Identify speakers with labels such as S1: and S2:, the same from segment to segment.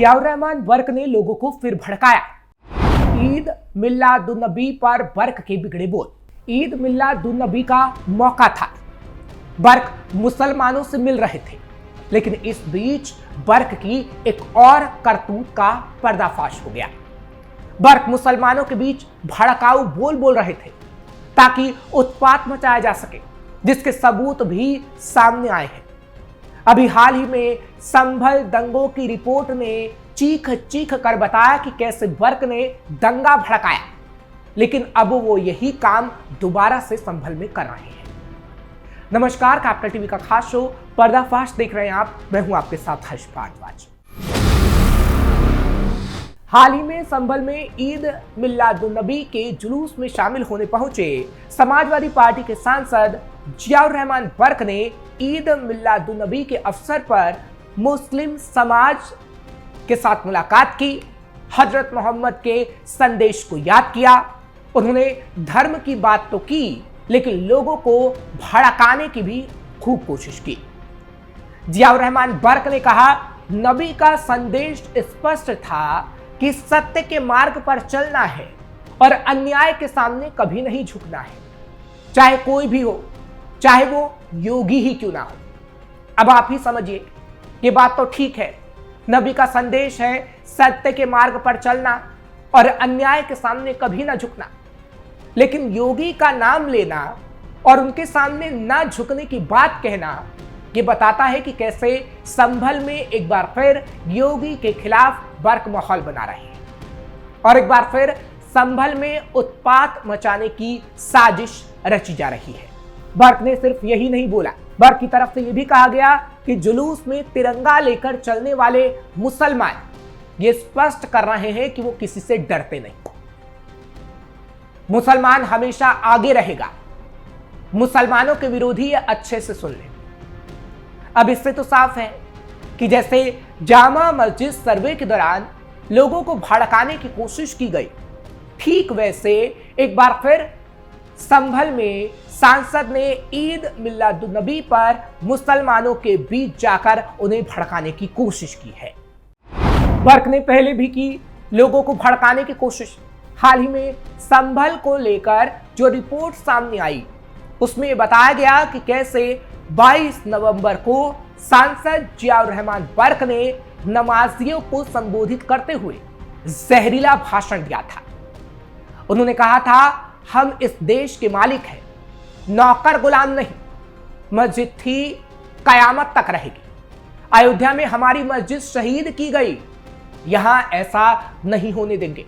S1: जियाउर रहमान बर्क ने लोगों को फिर भड़काया। ईद मिलादुन्नबी पर बर्क के बिगड़े बोल। ईद मिलादुन्नबी का मौका था, बर्क मुसलमानों से मिल रहे थे, लेकिन इस बीच बर्क की एक और करतूत का पर्दाफाश हो गया। बर्क मुसलमानों के बीच भड़काऊ बोल बोल रहे थे ताकि उत्पात मचाया जा सके, जिसके सबूत भी सामने आए हैं। अभी हाल ही में संभल दंगों की रिपोर्ट ने चीख चीख कर बताया कि कैसे बर्क ने दंगा भड़काया, लेकिन अब वो यही काम दोबारा से संभल में कर रहे हैं। नमस्कार, कैपिटल टीवी का खास शो पर्दाफाश देख रहे हैं आप। मैं हूं आपके साथ हर्ष भारद्वाज। हाल ही में संभल में ईद मिलादुन्नबी के जुलूस में शामिल होने पहुंचे समाजवादी पार्टी के सांसद जियाउर रहमान बर्क ने ईद मिलादुन्नबी के अवसर पर मुस्लिम समाज के साथ मुलाकात की, हजरत मोहम्मद के संदेश को याद किया। उन्होंने धर्म की बात तो की, लेकिन लोगों को भड़काने की भी खूब कोशिश की। जियाउर रहमान बर्क ने कहा, नबी का संदेश स्पष्ट था कि सत्य के मार्ग पर चलना है और अन्याय के सामने कभी नहीं झुकना है, चाहे कोई भी हो, चाहे वो योगी ही क्यों ना हो। अब आप ही समझिए, ये बात तो ठीक है, नबी का संदेश है सत्य के मार्ग पर चलना और अन्याय के सामने कभी ना झुकना, लेकिन योगी का नाम लेना और उनके सामने ना झुकने की बात कहना, ये बताता है कि कैसे संभल में एक बार फिर योगी के खिलाफ बर्क माहौल बना रहे हैं और एक बार फिर संभल में उत्पात मचाने की साजिश रची जा रही है। बर्क ने सिर्फ यही नहीं बोला, बर्क की तरफ से यह भी कहा गया कि जुलूस में तिरंगा लेकर चलने वाले मुसलमान ये स्पष्ट कर रहे हैं कि वो किसी से डरते नहीं। मुसलमान हमेशा आगे रहेगा। मुसलमानों के विरोधी ये अच्छे से सुन लें। अब इससे तो साफ है कि जैसे जामा मस्जिद सर्वे के दौरान लोगों को भड़काने की कोशिश की गई, ठीक वैसे एक बार फिर संभल में सांसद ने ईद मिलादुन्नबी पर मुसलमानों के बीच जाकर उन्हें भड़काने की कोशिश की है। बर्क ने पहले भी की लोगों को भड़काने की कोशिश। हाल ही में संभल को लेकर जो रिपोर्ट सामने आई, उसमें बताया गया कि कैसे 22 नवंबर को सांसद जियाउर रहमान बर्क ने नमाजियों को संबोधित करते हुए जहरीला भाषण दिया था। उन्होंने कहा था, हम इस देश के मालिक हैं, नौकर गुलाम नहीं। मस्जिद थी, कयामत तक रहेगी। अयोध्या में हमारी मस्जिद शहीद की गई, यहां ऐसा नहीं होने देंगे।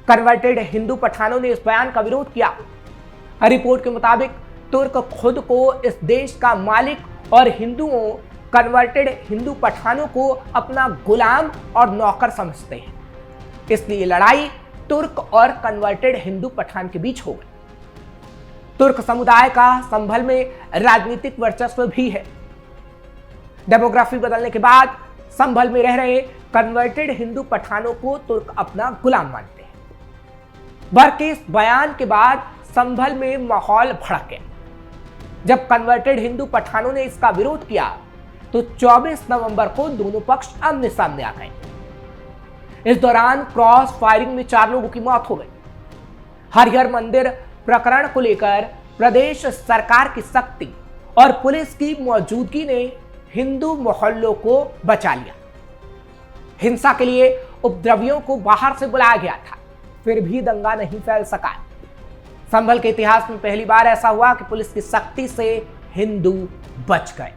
S1: कन्वर्टेड हिंदू पठानों ने इस बयान का विरोध किया। रिपोर्ट के मुताबिक तुर्क खुद को इस देश का मालिक और हिंदुओं कन्वर्टेड हिंदू पठानों को अपना गुलाम और नौकर समझते हैं, इसलिए लड़ाई तुर्क और कन्वर्टेड हिंदू पठान के बीच हो गई। तुर्क समुदाय का संभल में राजनीतिक वर्चस्व भी है। डेमोग्राफी बदलने के बाद संभल में रह रहे कन्वर्टेड हिंदू पठानों को तुर्क अपना गुलाम मानते हैं। बर्क के इस बयान के बाद संभल में माहौल भड़क गया। जब कन्वर्टेड हिंदू पठानों ने इसका विरोध किया तो 24 नवंबर को दोनों पक्ष आमने सामने आ गए। इस दौरान क्रॉस फायरिंग में 4 लोगों की मौत हो गई। हरिहर मंदिर प्रकरण को लेकर प्रदेश सरकार की सख्ती और पुलिस की मौजूदगी ने हिंदू मोहल्लों को बचा लिया। हिंसा के लिए उपद्रवियों को बाहर से बुलाया गया था, फिर भी दंगा नहीं फैल सका। संभल के इतिहास में पहली बार ऐसा हुआ कि पुलिस की सख्ती से हिंदू बच गए।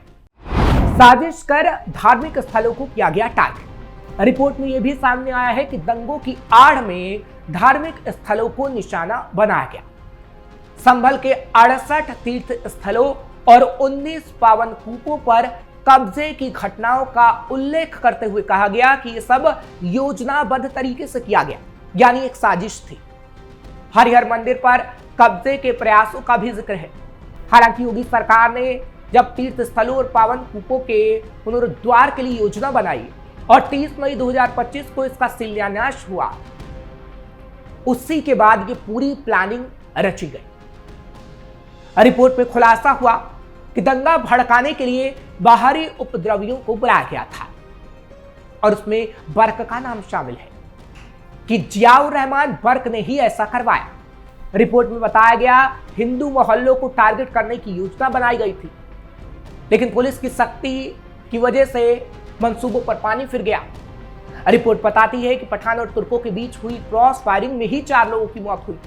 S1: साजिश कर धार्मिक स्थलों को किया गया टारगेट। रिपोर्ट में यह भी सामने आया है कि दंगों की आड़ में धार्मिक स्थलों को निशाना बनाया गया। संभल के 68 तीर्थ स्थलों और 19 पावन कूपों पर कब्जे की घटनाओं का उल्लेख करते हुए कहा गया कि यह सब योजनाबद्ध तरीके से किया गया, यानी एक साजिश थी। हरिहर मंदिर पर कब्जे के प्रयासों का भी जिक्र है। हालांकि योगी सरकार ने जब तीर्थ स्थलों और पावन कूपों के पुनरुद्धार के लिए योजना बनाई और 30 मई 2025 को इसका शिलान्यास हुआ, उसी के बाद ये पूरी प्लानिंग रची गई। रिपोर्ट में खुलासा हुआ कि दंगा भड़काने के लिए बाहरी उपद्रवियों को बुलाया गया था। और उसमें बर्क का नाम शामिल है कि जियाउर रहमान बर्क ने ही ऐसा करवाया। रिपोर्ट में बताया गया हिंदू मोहल्लों को टारगेट करने की योजना बनाई गई थी, लेकिन पुलिस की सख्ती की वजह से मंसूबों पर पानी फिर गया। रिपोर्ट बताती है कि पठान और तुर्कों के बीच हुई क्रॉस फायरिंग में ही 4 लोगों की मौत हुई,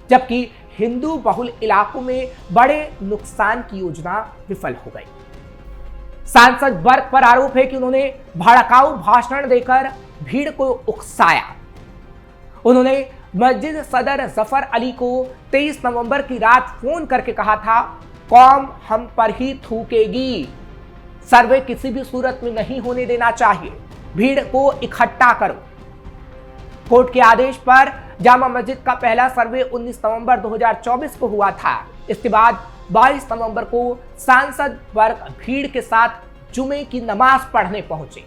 S1: जबकि हिंदू बहुल इलाकों में बड़े नुकसान की योजना विफल हो गई। सांसद बर्क पर आरोप है कि उन्होंने भड़काऊ भाषण देकर भीड़ को उकसाया। उन्होंने मस्जिद सदर जफर अली को 23 नवंबर की रात फोन करके कहा था, कौम हम पर ही थूकेगी, सर्वे किसी भी सूरत में नहीं होने देना चाहिए, भीड़ को इकट्ठा करो। कोर्ट के आदेश पर जामा मस्जिद का पहला सर्वे 19 नवंबर 2024 को हुआ था। इसके बाद 22 नवंबर को सांसद वर्ग भीड़ के साथ जुमे की नमाज पढ़ने पहुंचे।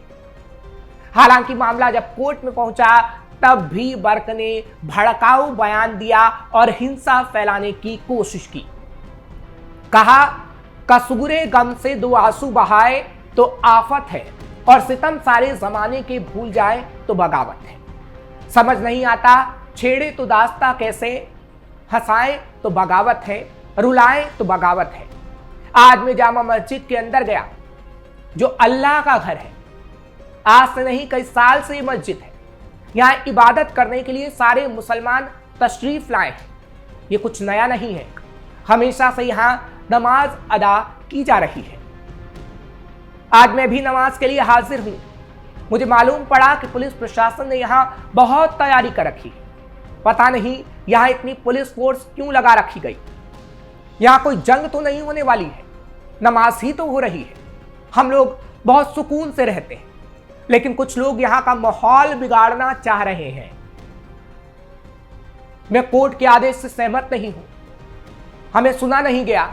S1: हालांकि मामला जब कोर्ट में पहुंचा तब भी वर्ग ने भड़काऊ बयान दिया और हिंसा फैलाने की कोशिश की। कहा, कसूरे गम से 2 आंसू बहाए तो आफत है और सितम सारे जमाने के भूल जाए तो बगावत है। समझ नहीं आता छेड़े तो दास्ता कैसे, हंसाए तो बगावत है, रुलाए तो बगावत है। आज मैं जामा मस्जिद के अंदर गया जो अल्लाह का घर है। आज से नहीं कई साल से ये मस्जिद है। यहाँ इबादत करने के लिए सारे मुसलमान तशरीफ लाए हैं। ये कुछ नया नहीं है, हमेशा से यहाँ नमाज अदा की जा रही है। आज मैं भी नमाज के लिए हाजिर हूँ। मुझे मालूम पड़ा कि पुलिस प्रशासन ने यहाँ बहुत तैयारी कर रखी है। पता नहीं यहाँ इतनी पुलिस फोर्स क्यों लगा रखी गई। यहाँ कोई जंग तो नहीं होने वाली है, नमाज ही तो हो रही है। हम लोग बहुत सुकून से रहते हैं, लेकिन कुछ लोग यहाँ का माहौल बिगाड़ना चाह रहे हैं। मैं कोर्ट के आदेश से सहमत नहीं हूं। हमें सुना नहीं गया।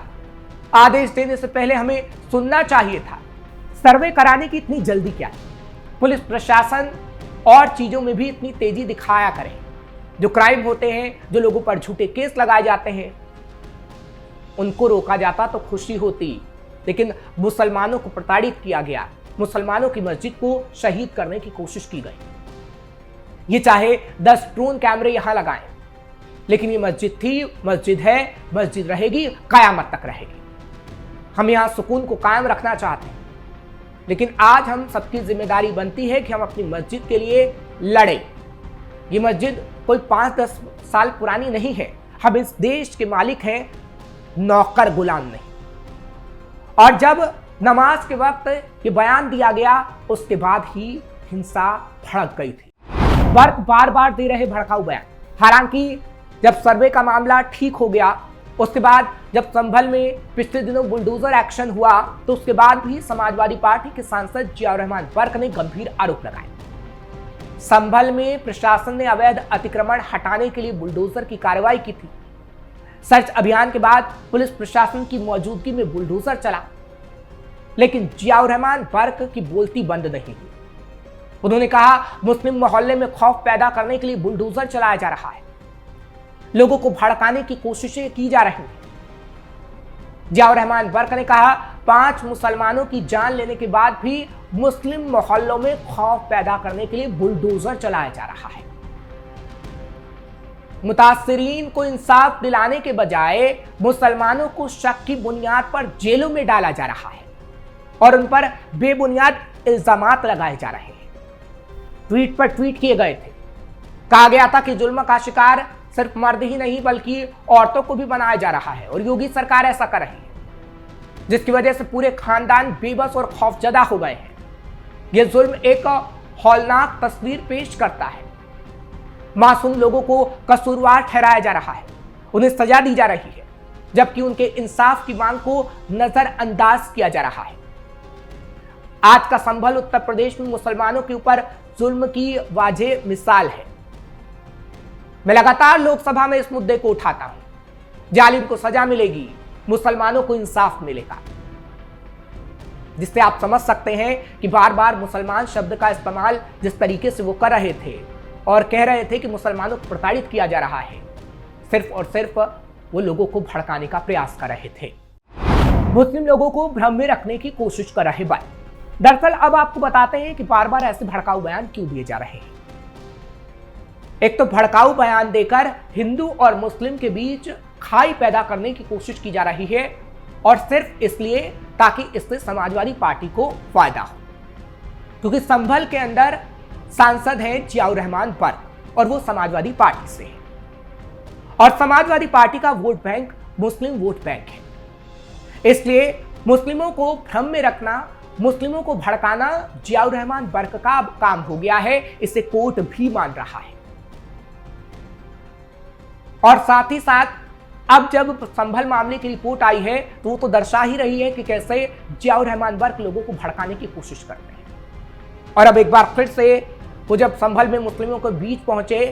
S1: आदेश देने से पहले हमें सुनना चाहिए था। सर्वे कराने की इतनी जल्दी क्या है? पुलिस प्रशासन और चीजों में भी इतनी तेजी दिखाया करें। जो क्राइम होते हैं, जो लोगों पर झूठे केस लगाए जाते हैं, उनको रोका जाता तो खुशी होती, लेकिन मुसलमानों को प्रताड़ित किया गया। मुसलमानों की मस्जिद को शहीद करने की कोशिश की गई। ये चाहे 10 ड्रोन कैमरे यहां लगाएं, लेकिन ये मस्जिद थी, मस्जिद है, मस्जिद रहेगी, कयामत तक रहेगी। हम यहां सुकून को कायम रखना चाहते हैं, लेकिन आज हम सबकी जिम्मेदारी बनती है कि हम अपनी मस्जिद के लिए लड़ें। ये मस्जिद कोई 5-10 साल पुरानी नहीं है। हम इस देश के मालिक हैं, नौकर गुलाम नहीं। और जब नमाज के वक्त ये बयान दिया गया, उसके बाद ही हिंसा भड़क गई थी। वर्क बार बार दे रहे भड़काऊ बयान। हालांकि जब सर्वे का मामला ठीक हो गया, उसके बाद जब संभल में पिछले दिनों बुलडोजर एक्शन हुआ, तो उसके बाद भी समाजवादी पार्टी के सांसद जियाउर रहमान वर्क ने गंभीर आरोप लगाए। संभल में प्रशासन ने अवैध अतिक्रमण हटाने के लिए बुलडोजर की कार्रवाई की थी। सर्च अभियान के बाद पुलिस प्रशासन की मौजूदगी में बुलडोजर चला, लेकिन जियाउर रहमान वर्क की बोलती बंद नहीं हुई। उन्होंने कहा, मुस्लिम मोहल्ले में खौफ पैदा करने के लिए बुलडोजर चलाया जा रहा है, लोगों को भड़काने की कोशिशें की जा रही हैं। जियाउर रहमान वर्क ने कहा, 5 मुसलमानों की जान लेने के बाद भी मुस्लिम मोहल्लों में खौफ पैदा करने के लिए बुलडोजर चलाया जा रहा है। मुतासिरीन को इंसाफ दिलाने के बजाय मुसलमानों को शक की बुनियाद पर जेलों में डाला जा रहा है और उन पर बेबुनियाद इल्जामात लगाए जा रहे हैं। ट्वीट पर ट्वीट किए गए थे। कहा गया था कि जुल्म का शिकार सिर्फ मर्द ही नहीं बल्कि औरतों को भी बनाया जा रहा है और योगी सरकार ऐसा कर रही है, जिसकी वजह से पूरे खानदान बेबस और खौफजदा हो गए हैं। यह जुल्म एक हौलनाक तस्वीर पेश करता है। मासूम लोगों को कसूरवार ठहराया जा रहा है, उन्हें सजा दी जा रही है, जबकि उनके इंसाफ की मांग को नजरअंदाज किया जा रहा है। आज का संभल उत्तर प्रदेश में मुसलमानों के ऊपर जुल्म की वाज़ेह मिसाल है। मैं लगातार लोकसभा में इस मुद्दे को उठाता हूं। जालिम को सजा मिलेगी, मुसलमानों को इंसाफ मिलेगा, जिससे आप समझ सकते हैं कि बार बार मुसलमान शब्द का इस्तेमाल जिस तरीके से वो कर रहे थे और कह रहे थे कि मुसलमानों को प्रताड़ित किया जा रहा है, सिर्फ और सिर्फ वो लोगों को भड़काने का प्रयास कर रहे थे। मुस्लिम लोगों को भ्रम में रखने की कोशिश कर रहे बल। दरअसल अब आपको बताते हैं कि बार बार ऐसे भड़काऊ बयान क्यों दिए जा रहे हैं। एक तो भड़काऊ बयान देकर हिंदू और मुस्लिम के बीच खाई पैदा करने की कोशिश की जा रही है, और सिर्फ इसलिए ताकि इससे समाजवादी पार्टी को फायदा हो, क्योंकि संभल के अंदर सांसद हैं जियाउर रहमान बर्क और वो समाजवादी पार्टी से है, और समाजवादी पार्टी का वोट बैंक मुस्लिम वोट बैंक है। इसलिए मुस्लिमों को भ्रम में रखना, मुस्लिमों को भड़काना जियाउर रहमान बर्क का काम हो गया है, इसे कोर्ट भी मान रहा है। और साथ ही साथ अब जब संभल मामले की रिपोर्ट आई है तो वो तो दर्शा ही रही है कि कैसे जियाउर रहमान बर्क लोगों को भड़काने की कोशिश करते हैं। और अब एक बार फिर से वो जब संभल में मुस्लिमों के बीच पहुंचे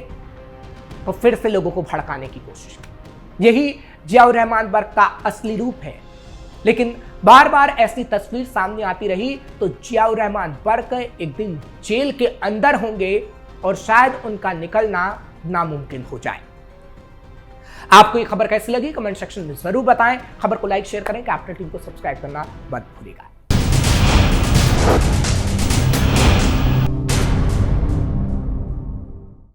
S1: तो फिर से लोगों को भड़काने की कोशिश की। यही जियाउर रहमान बर्क का असली रूप है। लेकिन बार बार ऐसी तस्वीर सामने आती रही तो जियाउर रहमान बर्क एक दिन जेल के अंदर होंगे और शायद उनका निकलना नामुमकिन हो जाए। आपको ये खबर कैसी लगी कमेंट सेक्शन में जरूर बताएं। खबर को लाइक शेयर करें, कैपिटल टीवी को सब्सक्राइब करना मत भूलिएगा।